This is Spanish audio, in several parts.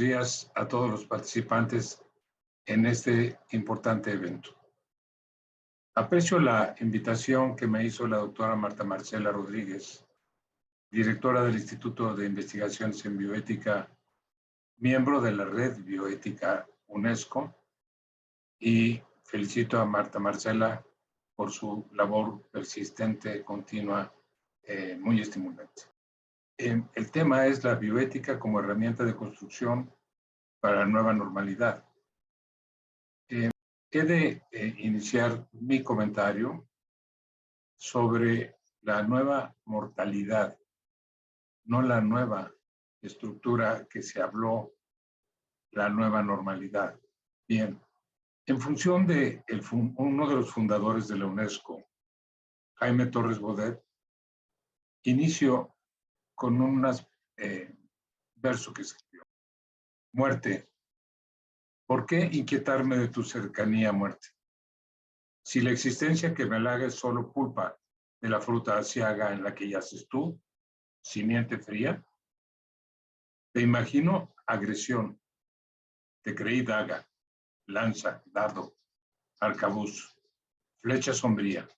Días a todos los participantes en este importante evento. Aprecio la invitación que me hizo la doctora Marta Marcela Rodríguez, directora del Instituto de Investigaciones en Bioética, miembro de la Red Bioética UNESCO, y felicito a Marta Marcela por su labor persistente, continua, muy estimulante. El tema es la bioética como herramienta de construcción para la nueva normalidad. He de iniciar mi comentario sobre la nueva mortalidad, no la nueva estructura que se habló, la nueva normalidad. Bien, en función de uno de los fundadores de la UNESCO, Jaime Torres Bodet, inicio con un verso que escribió. Muerte, ¿por qué inquietarme de tu cercanía, muerte? Si la existencia que me halaga es solo culpa de la fruta aciaga en la que yaces tú, simiente fría, te imagino agresión, te creí daga, lanza, dardo, arcabuz, flecha sombría,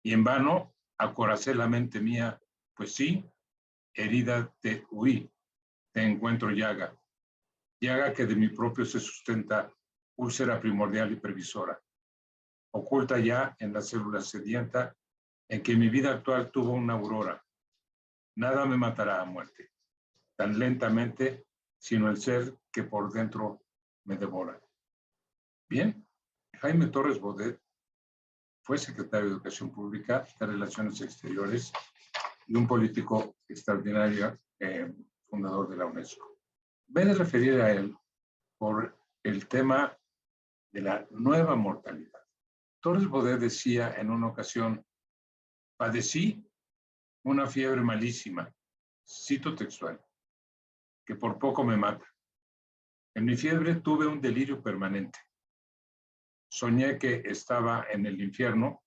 y en vano acoracé la mente mía, pues sí, herida te huí, te encuentro llaga, llaga que de mi propio se sustenta, úlcera primordial y previsora, oculta ya en la célula sedienta, en que mi vida actual tuvo una aurora. Nada me matará a muerte, tan lentamente, sino el ser que por dentro me devora. Bien, Jaime Torres Bodet fue secretario de Educación Pública, de Relaciones Exteriores y un político extraordinario, fundador de la UNESCO. Me he de referir a él por el tema de la nueva mortalidad. Torres Bodet decía en una ocasión, padecí una fiebre malísima, cito textual, que por poco me mata. En mi fiebre tuve un delirio permanente. Soñé que estaba en el infierno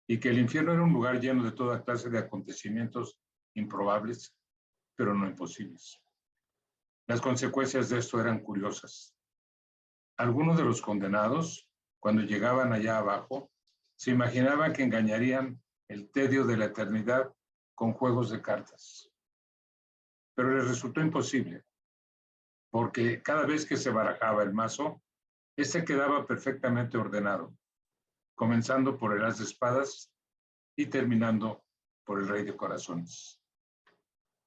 y que el infierno era un lugar lleno de toda clase de acontecimientos improbables, pero no imposibles. Las consecuencias de esto eran curiosas. Algunos de los condenados, cuando llegaban allá abajo, se imaginaban que engañarían el tedio de la eternidad con juegos de cartas. Pero les resultó imposible, porque cada vez que se barajaba el mazo, este quedaba perfectamente ordenado, comenzando por el as de espadas y terminando por el rey de corazones.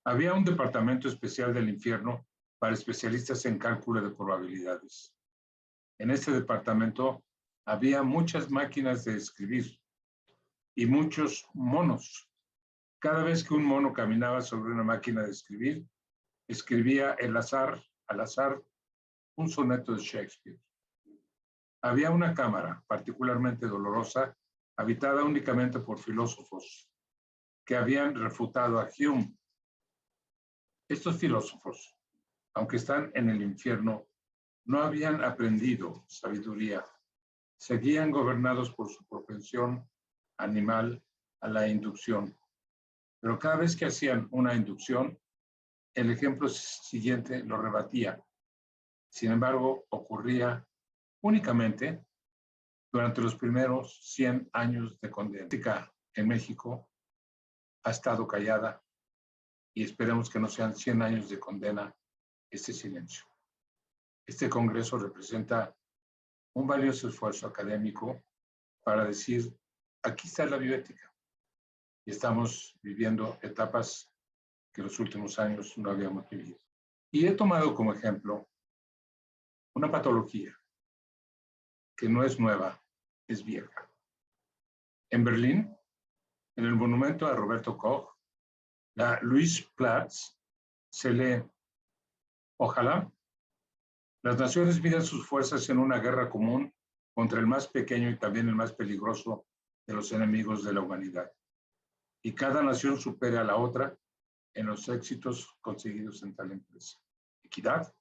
Había un departamento especial del infierno para especialistas en cálculo de probabilidades. En este departamento había muchas máquinas de escribir y muchos monos. Cada vez que un mono caminaba sobre una máquina de escribir, escribía al azar, un soneto de Shakespeare. Había una cámara particularmente dolorosa, habitada únicamente por filósofos que habían refutado a Hume. Estos filósofos, aunque están en el infierno, no habían aprendido sabiduría. Seguían gobernados por su propensión animal a la inducción. Pero cada vez que hacían una inducción, el ejemplo siguiente lo rebatía. Sin embargo, ocurría únicamente durante los primeros 100 años de condena. En México ha estado callada y esperemos que no sean 100 años de condena este silencio. Este congreso representa un valioso esfuerzo académico para decir, aquí está la bioética. Y estamos viviendo etapas que en los últimos años no habíamos vivido. Y he tomado como ejemplo una patología que no es nueva, es vieja. En Berlín, en el monumento a Roberto Koch, la Luisplatz, se lee, ojalá las naciones midan sus fuerzas en una guerra común contra el más pequeño y también el más peligroso de los enemigos de la humanidad. Y cada nación supere a la otra en los éxitos conseguidos en tal empresa. Equidad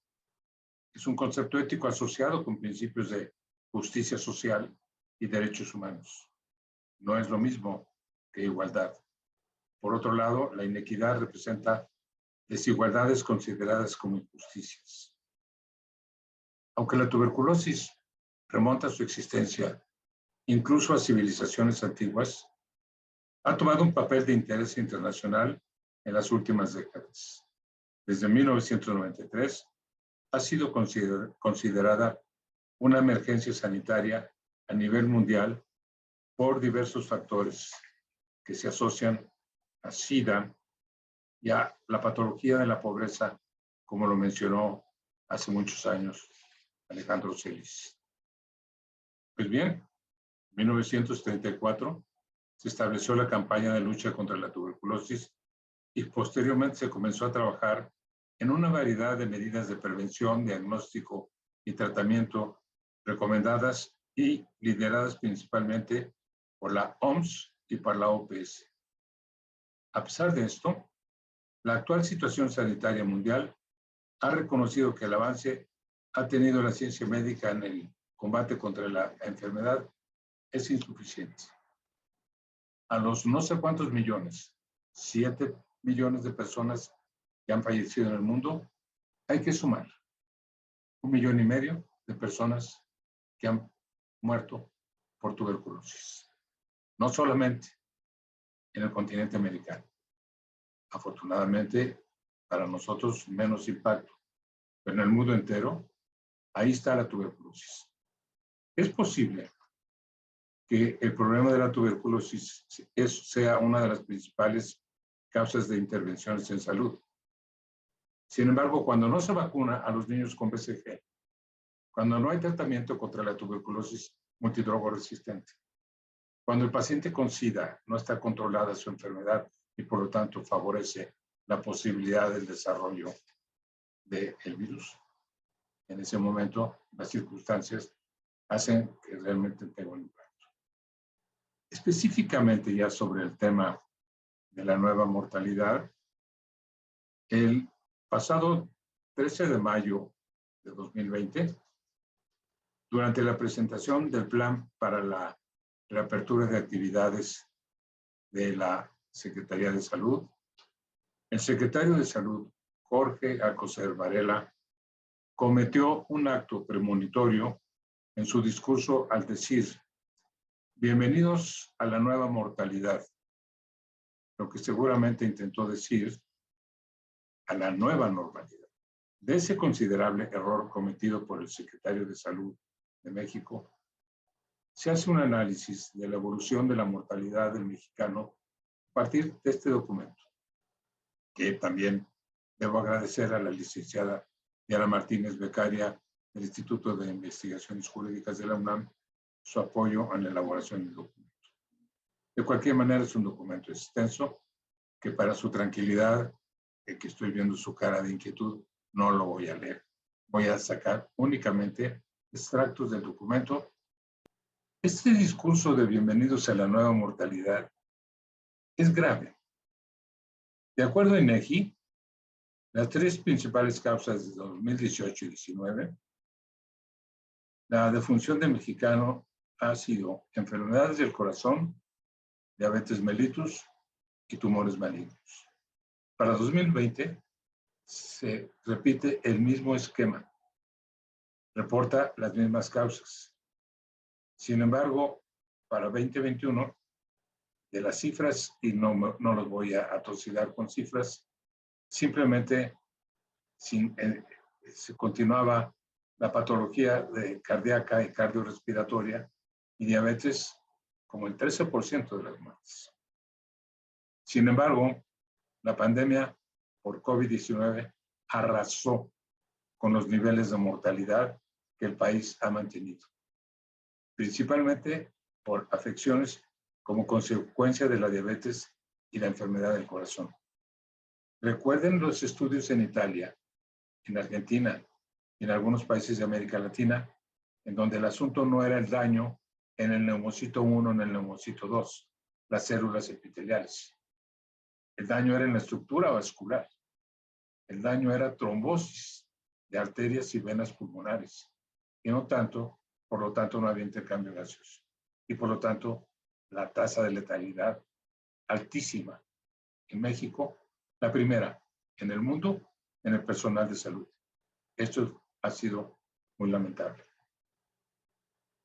es un concepto ético asociado con principios de justicia social y derechos humanos. No es lo mismo que igualdad. Por otro lado, la inequidad representa desigualdades consideradas como injusticias. Aunque la tuberculosis remonta su existencia incluso a civilizaciones antiguas, ha tomado un papel de interés internacional en las últimas décadas. Desde 1993 ha sido considerada una emergencia sanitaria a nivel mundial por diversos factores que se asocian a SIDA y a la patología de la pobreza, como lo mencionó hace muchos años Alejandro Celis. Pues bien, en 1934 se estableció la campaña de lucha contra la tuberculosis y posteriormente se comenzó a trabajar en una variedad de medidas de prevención, diagnóstico y tratamiento recomendadas y lideradas principalmente por la OMS y por la OPS. A pesar de esto, la actual situación sanitaria mundial ha reconocido que el avance ha tenido la ciencia médica en el combate contra la enfermedad es insuficiente. A los no sé cuántos millones, 7 millones de personas que han fallecido en el mundo, hay que sumar 1,5 millones de personas que han muerto por tuberculosis. No solamente en el continente americano. Afortunadamente, para nosotros menos impacto, pero en el mundo entero, ahí está la tuberculosis. Es posible que el problema de la tuberculosis sea una de las principales causas de intervenciones en salud. Sin embargo, cuando no se vacuna a los niños con BCG, cuando no hay tratamiento contra la tuberculosis multidrogoresistente, cuando el paciente con SIDA no está controlada su enfermedad y por lo tanto favorece la posibilidad del desarrollo del virus, en ese momento las circunstancias hacen que realmente tenga un impacto. Específicamente ya sobre el tema de la nueva mortalidad, el pasado 13 de mayo de 2020, durante la presentación del plan para la reapertura de actividades de la Secretaría de Salud, el secretario de Salud, Jorge Alcocer Varela, cometió un acto premonitorio en su discurso al decir: bienvenidos a la nueva mortalidad, lo que seguramente intentó decir a la nueva normalidad. De ese considerable error cometido por el secretario de Salud de México, se hace un análisis de la evolución de la mortalidad del mexicano a partir de este documento, que también debo agradecer a la licenciada Diana Martínez, becaria del Instituto de Investigaciones Jurídicas de la UNAM, su apoyo en la elaboración del documento. De cualquier manera, es un documento extenso que, para su tranquilidad, que estoy viendo su cara de inquietud, no lo voy a leer. Voy a sacar únicamente extractos del documento. Este discurso de bienvenidos a la nueva mortalidad es grave. De acuerdo a INEGI, las 3 principales causas de 2018 y 2019, la defunción del mexicano ha sido enfermedades del corazón, diabetes mellitus y tumores malignos. Para 2020 se repite el mismo esquema, reporta las mismas causas. Sin embargo, para 2021, de las cifras, y no los voy a atosigar con cifras, simplemente se continuaba la patología de cardíaca y cardiorrespiratoria y diabetes como el 13% de las muertes. Sin embargo, la pandemia por COVID-19 arrasó con los niveles de mortalidad que el país ha mantenido, principalmente por afecciones como consecuencia de la diabetes y la enfermedad del corazón. Recuerden los estudios en Italia, en Argentina y en algunos países de América Latina, en donde el asunto no era el daño en el neumocito 1, en el neumocito 2, las células epiteliales. El daño era en la estructura vascular. El daño era trombosis de arterias y venas pulmonares. Y no tanto, por lo tanto, no había intercambio gaseoso. Y por lo tanto, la tasa de letalidad altísima. En México, la primera en el mundo en el personal de salud. Esto ha sido muy lamentable.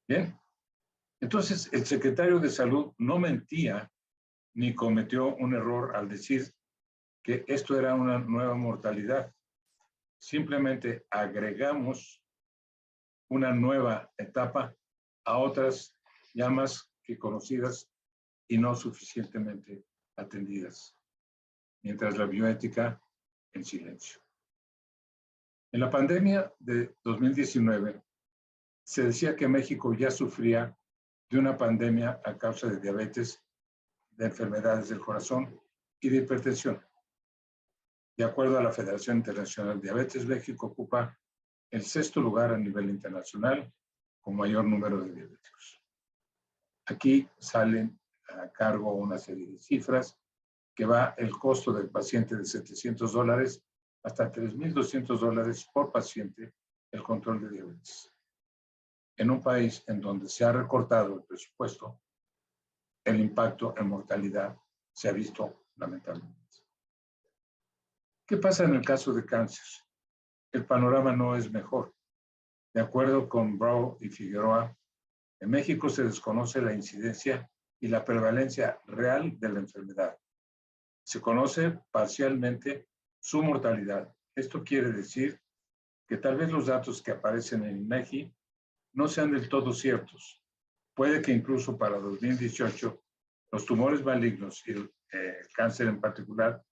Bien, entonces el secretario de Salud no mentía ni cometió un error al decir que esto era una nueva mortalidad. Simplemente agregamos una nueva etapa a otras ya más que conocidas y no suficientemente atendidas, mientras la bioética en silencio. En la pandemia de 2019, se decía que México ya sufría de una pandemia a causa de diabetes, de enfermedades del corazón y de hipertensión. De acuerdo a la Federación Internacional de Diabetes, México ocupa el 6º lugar a nivel internacional con mayor número de diabéticos. Aquí salen a cargo una serie de cifras que va el costo del paciente de $700 hasta $3,200 por paciente el control de diabetes. En un país en donde se ha recortado el presupuesto, el impacto en mortalidad se ha visto lamentablemente. ¿Qué pasa en el caso de cáncer? El panorama no es mejor. De acuerdo con Brau y Figueroa, en México se desconoce la incidencia y la prevalencia real de la enfermedad. Se conoce parcialmente su mortalidad. Esto quiere decir que tal vez los datos que aparecen en INEGI no sean del todo ciertos. Puede que incluso para 2018 los tumores malignos y el cáncer en particular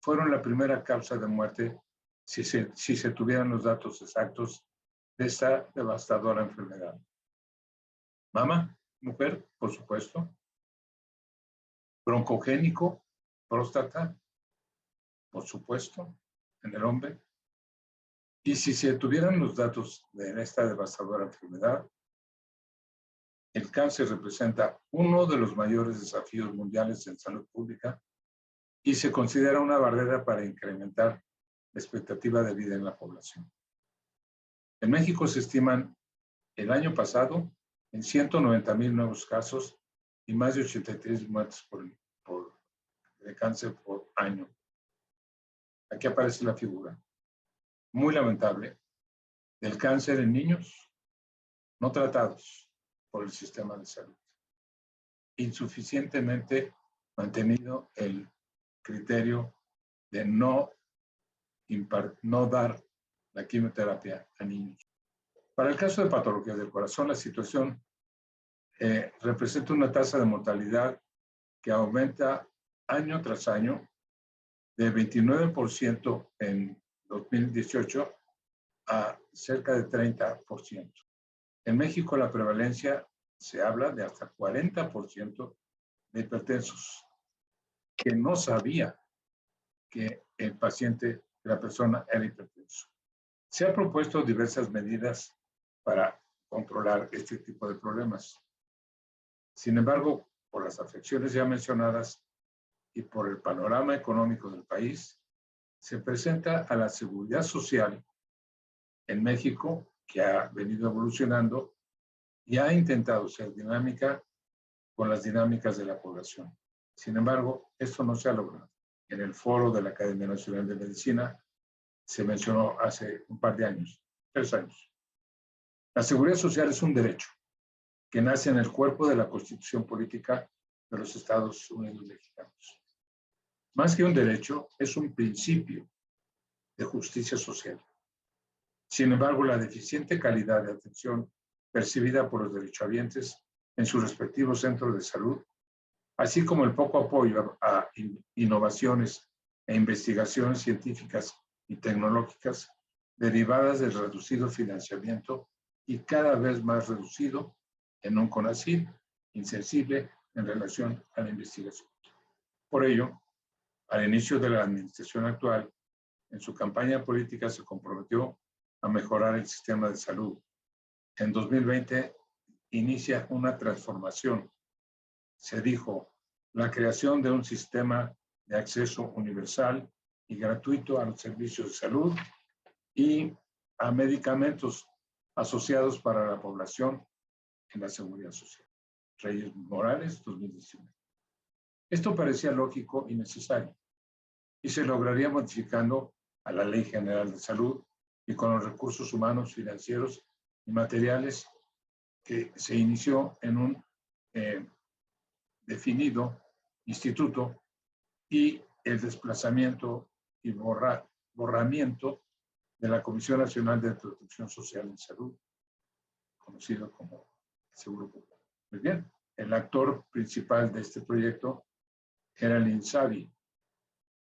fueron la primera causa de muerte si se tuvieran los datos exactos de esta devastadora enfermedad. Mama, mujer, por supuesto. Broncogénico, próstata, por supuesto, en el hombre. Y si se tuvieran los datos de esta devastadora enfermedad, el cáncer representa uno de los mayores desafíos mundiales en salud pública y se considera una barrera para incrementar la expectativa de vida en la población. En México se estiman el año pasado en 190,000 nuevos casos y más de 83 muertes de cáncer por año. Aquí aparece la figura, muy lamentable, del cáncer en niños no tratados por el sistema de salud. Insuficientemente mantenido el criterio de no dar la quimioterapia a niños. Para el caso de patologías del corazón, la situación representa una tasa de mortalidad que aumenta año tras año de 29% en 2018 a cerca de 30%. En México la prevalencia se habla de hasta 40% de hipertensos que no sabía que el paciente, la persona era hipertenso. Se han propuesto diversas medidas para controlar este tipo de problemas. Sin embargo, por las afecciones ya mencionadas y por el panorama económico del país, se presenta a la seguridad social en México, que ha venido evolucionando y ha intentado ser dinámica con las dinámicas de la población. Sin embargo, esto no se ha logrado. En el foro de la Academia Nacional de Medicina se mencionó hace un par de años, 3 años. La seguridad social es un derecho que nace en el cuerpo de la Constitución Política de los Estados Unidos Mexicanos. Más que un derecho, es un principio de justicia social. Sin embargo, la deficiente calidad de atención percibida por los derechohabientes en sus respectivos centros de salud, así como el poco apoyo a innovaciones e investigaciones científicas y tecnológicas derivadas del reducido financiamiento y cada vez más reducido en un CONACYT insensible en relación a la investigación. Por ello, al inicio de la administración actual, en su campaña política se comprometió a mejorar el sistema de salud. En 2020 inicia una transformación. Se dijo la creación de un sistema de acceso universal y gratuito a los servicios de salud y a medicamentos asociados para la población en la seguridad social. Reyes Morales, 2019. Esto parecía lógico y necesario. y se lograría modificando a la Ley General de Salud y con los recursos humanos, financieros y materiales que se inició en un definido instituto y el desplazamiento y borramiento de la Comisión Nacional de Protección Social en Salud, conocido como Seguro Popular. Muy bien, el actor principal de este proyecto era el INSABI,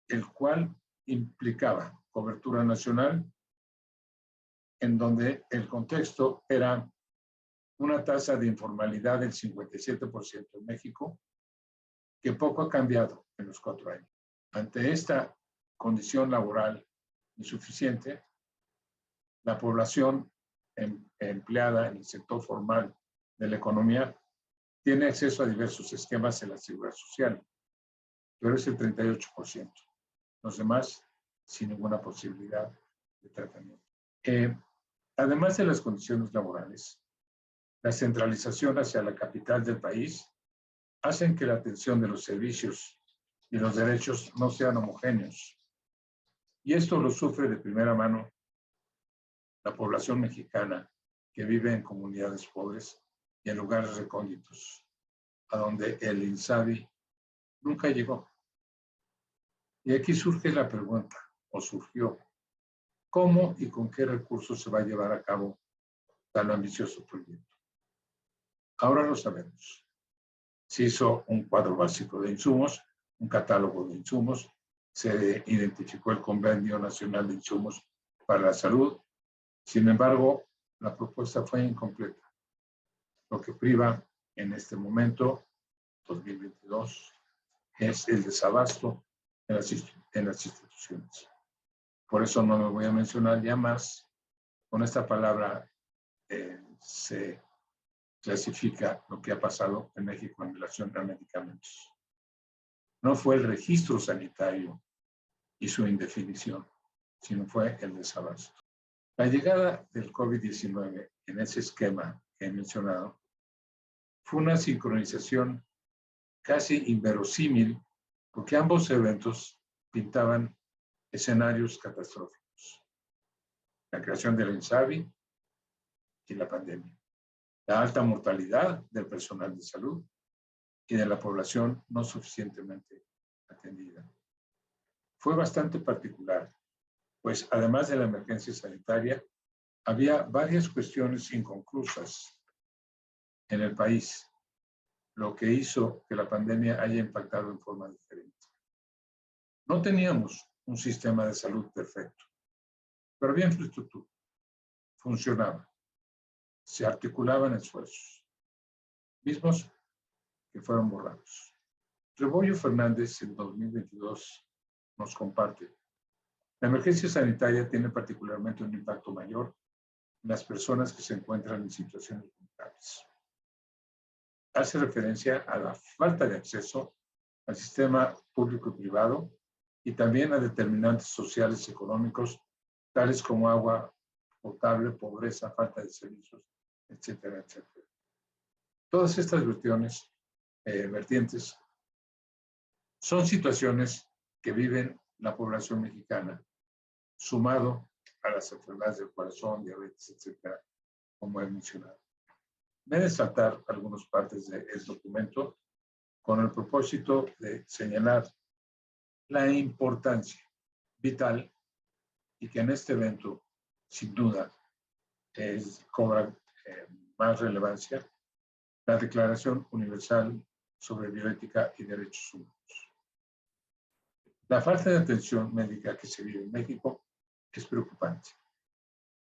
el cual implicaba cobertura nacional, en donde el contexto era una tasa de informalidad del 57% en México, que poco ha cambiado en los 4 años. Ante esta condición laboral insuficiente, la población empleada en el sector formal de la economía tiene acceso a diversos esquemas en la seguridad social, pero es el 38%. Los demás sin ninguna posibilidad de tratamiento. Además de las condiciones laborales, la centralización hacia la capital del país hacen que la atención de los servicios y los derechos no sean homogéneos. Y esto lo sufre de primera mano la población mexicana que vive en comunidades pobres y en lugares recónditos, a donde el INSABI nunca llegó. Y aquí surge la pregunta, o surgió, ¿cómo y con qué recursos se va a llevar a cabo tan ambicioso proyecto? Ahora lo sabemos. Se hizo un cuadro básico de insumos, un catálogo de insumos, se identificó el Convenio Nacional de Insumos para la Salud. Sin embargo, la propuesta fue incompleta, lo que priva en este momento, 2022, es el desabasto en las instituciones. Por eso no me voy a mencionar ya más. Con esta palabra se clasifica lo que ha pasado en México en relación a medicamentos. No fue el registro sanitario y su indefinición, sino fue el desabasto. La llegada del COVID-19 en ese esquema que he mencionado fue una sincronización casi inverosímil, porque ambos eventos pintaban escenarios catastróficos. La creación del INSABI y la pandemia. La alta mortalidad del personal de salud y de la población no suficientemente atendida. Fue bastante particular, pues además de la emergencia sanitaria, había varias cuestiones inconclusas en el país, lo que hizo que la pandemia haya impactado en forma diferente. No teníamos un sistema de salud perfecto, pero había infraestructura, funcionaba, se articulaban esfuerzos, mismos que fueron borrados. Rebollo Fernández en 2022 nos comparte: la emergencia sanitaria tiene particularmente un impacto mayor en las personas que se encuentran en situaciones vulnerables. Hace referencia a la falta de acceso al sistema público y privado y también a determinantes sociales y económicos, tales como agua potable, pobreza, falta de servicios, etcétera, etcétera. Todas estas vertientes son situaciones que viven la población mexicana, sumado a las enfermedades del corazón, diabetes, etcétera, como he mencionado. Voy a destacar algunas partes del documento con el propósito de señalar la importancia vital y que en este evento, sin duda, cobra más relevancia la Declaración Universal sobre Bioética y Derechos Humanos. La falta de atención médica que se vive en México es preocupante,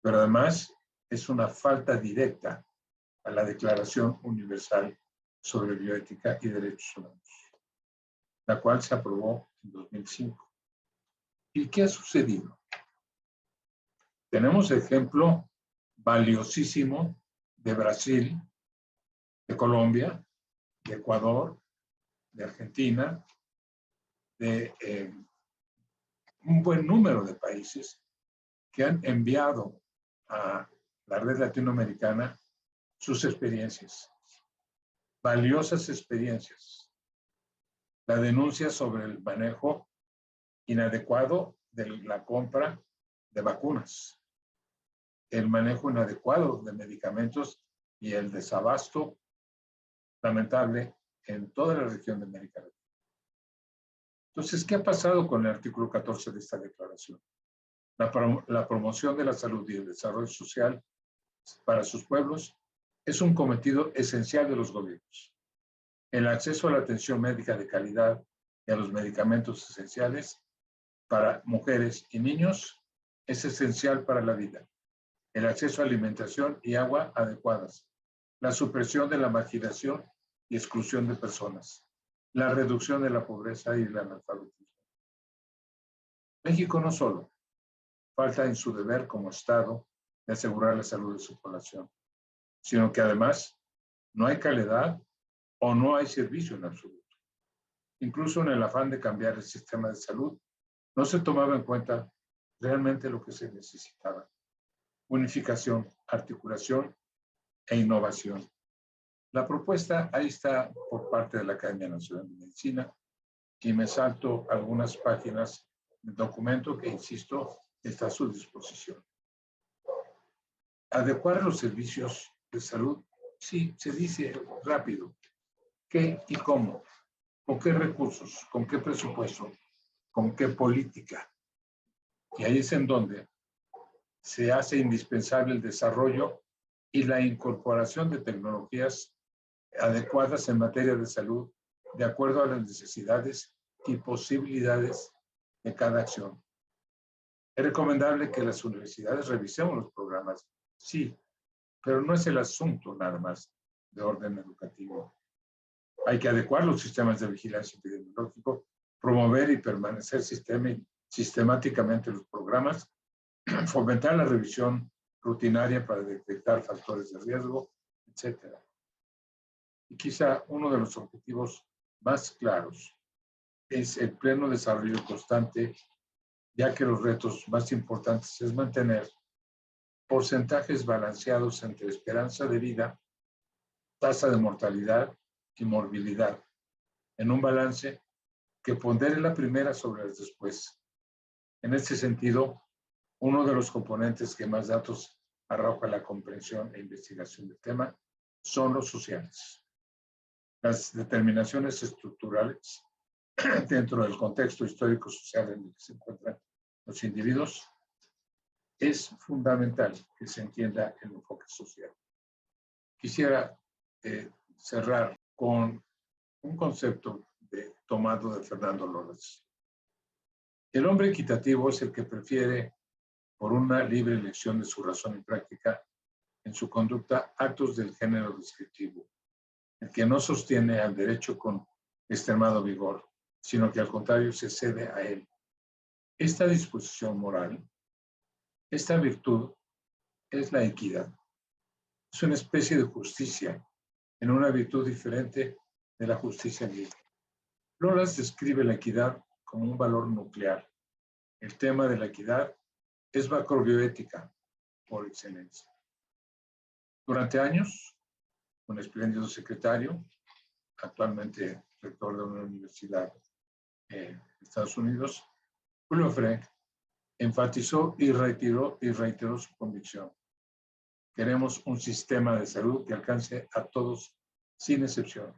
pero además es una falta directa a la Declaración Universal sobre Bioética y Derechos Humanos, la cual se aprobó en 2005. ¿Y qué ha sucedido? Tenemos ejemplo valiosísimo de Brasil, de Colombia, de Ecuador, de Argentina, de un buen número de países que han enviado a la red latinoamericana sus experiencias, valiosas experiencias. La denuncia sobre el manejo inadecuado de la compra de vacunas, el manejo inadecuado de medicamentos y el desabasto lamentable en toda la región de América Latina. Entonces, ¿qué ha pasado con el artículo 14 de esta declaración? La promoción de la salud y el desarrollo social para sus pueblos es un cometido esencial de los gobiernos. El acceso a la atención médica de calidad y a los medicamentos esenciales para mujeres y niños es esencial para la vida. El acceso a alimentación y agua adecuadas, la supresión de la marginación y exclusión de personas, la reducción de la pobreza y el analfabetismo. México no solo falta en su deber como Estado de asegurar la salud de su población, sino que además no hay calidad o no hay servicio en absoluto. Incluso en el afán de cambiar el sistema de salud, no se tomaba en cuenta realmente lo que se necesitaba: unificación, articulación e innovación. La propuesta ahí está por parte de la Academia Nacional de Medicina y me salto algunas páginas del documento que, insisto, está a su disposición. Adecuar los servicios de salud, sí, se dice rápido. ¿Qué y cómo? ¿Con qué recursos? ¿Con qué presupuesto? ¿Con qué política? Y ahí es en donde se hace indispensable el desarrollo y la incorporación de tecnologías adecuadas en materia de salud, de acuerdo a las necesidades y posibilidades de cada acción. Es recomendable que las universidades revisemos los programas, sí, pero no es el asunto nada más de orden educativo. Hay que adecuar los sistemas de vigilancia epidemiológico, promover y permanecer sistemáticamente los programas, fomentar la revisión rutinaria para detectar factores de riesgo, etc. Y quizá uno de los objetivos más claros es el pleno desarrollo constante, ya que los retos más importantes es mantener porcentajes balanceados entre esperanza de vida, tasa de mortalidad y morbilidad, en un balance que pondere la primera sobre las después. En este sentido, uno de los componentes que más datos arroja la comprensión e investigación del tema son los sociales. Las determinaciones estructurales dentro del contexto histórico-social en el que se encuentran los individuos, es fundamental que se entienda el enfoque social. Quisiera cerrar con un concepto tomado de Fernando Loras. El hombre equitativo es el que prefiere, por una libre elección de su razón y práctica, en su conducta actos del género descriptivo, el que no sostiene al derecho con extremado vigor, sino que al contrario se cede a él. Esta disposición moral, esta virtud, es la equidad. Es una especie de justicia, en una virtud diferente de la justicia libre. Loras describe la equidad como un valor nuclear. El tema de la equidad es macrobioética por excelencia. Durante años, un espléndido secretario, actualmente rector de una universidad de Estados Unidos, Julio Frenk, enfatizó y reiteró su convicción. Queremos un sistema de salud que alcance a todos sin excepción.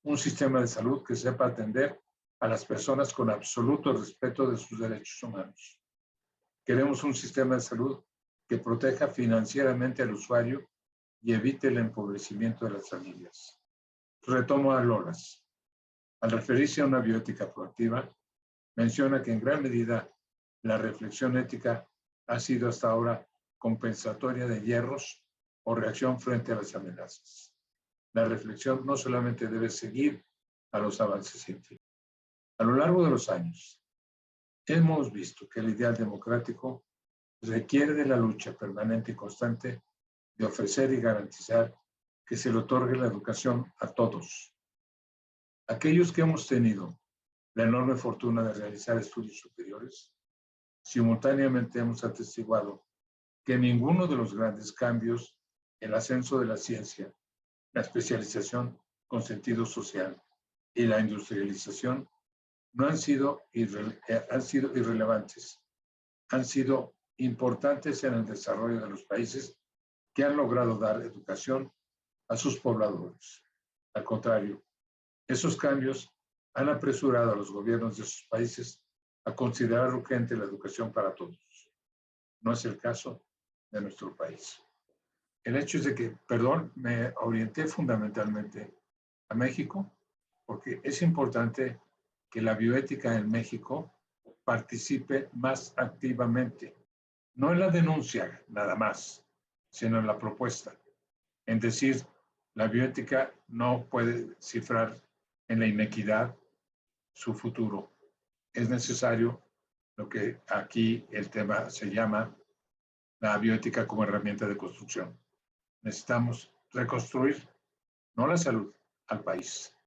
Un sistema de salud que sepa atender a las personas con absoluto respeto de sus derechos humanos. Queremos un sistema de salud que proteja financieramente al usuario y evite el empobrecimiento de las familias. Retomo a Loras. Al referirse a una bioética proactiva, menciona que en gran medida la reflexión ética ha sido hasta ahora compensatoria de hierros o reacción frente a las amenazas. La reflexión no solamente debe seguir a los avances científicos. A lo largo de los años, hemos visto que el ideal democrático requiere de la lucha permanente y constante de ofrecer y garantizar que se le otorgue la educación a todos. Aquellos que hemos tenido la enorme fortuna de realizar estudios superiores, simultáneamente hemos atestiguado que ninguno de los grandes cambios, el ascenso de la ciencia, la especialización con sentido social y la industrialización no han sido irrelevantes, han sido importantes en el desarrollo de los países que han logrado dar educación a sus pobladores. Al contrario, esos cambios han apresurado a los gobiernos de sus países a considerar urgente la educación para todos. No es el caso de nuestro país. El hecho es de que, me orienté fundamentalmente a México, porque es importante que la bioética en México participe más activamente, no en la denuncia nada más, sino en la propuesta. En decir, la bioética no puede cifrar en la inequidad su futuro. Es necesario lo que aquí el tema se llama la bioética como herramienta de construcción. Necesitamos reconstruir, no la salud, al país.